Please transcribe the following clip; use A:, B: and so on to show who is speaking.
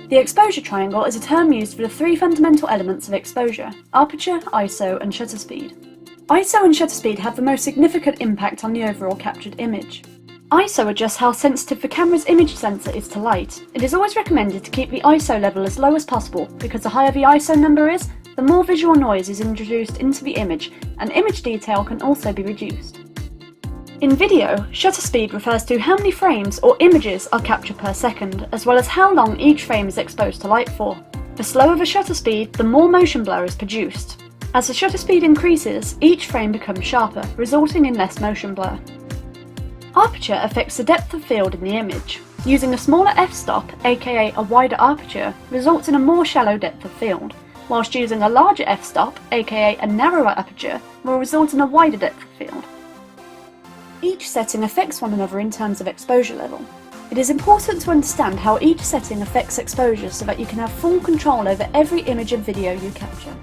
A: The exposure triangle is a term used for the three fundamental elements of exposure: aperture, ISO, and shutter speed. ISO and shutter speed have the most significant impact on the overall captured image. ISO adjusts how sensitive the camera's image sensor is to light. It is always recommended to keep the ISO level as low as possible because the higher the ISO number is, the more visual noise is introduced into the image, and image detail can also be reduced. In video, shutter speed refers to how many frames or images are captured per second, as well as how long each frame is exposed to light for. The slower the shutter speed, the more motion blur is produced. As the shutter speed increases, each frame becomes sharper, resulting in less motion blur. Aperture affects the depth of field in the image. Using a smaller f-stop, aka a wider aperture, results in a more shallow depth of field, whilst using a larger f-stop, aka a narrower aperture, will result in a wider depth of field. Each setting affects one another in terms of exposure level. It is important to understand how each setting affects exposure so that you can have full control over every image and video you capture.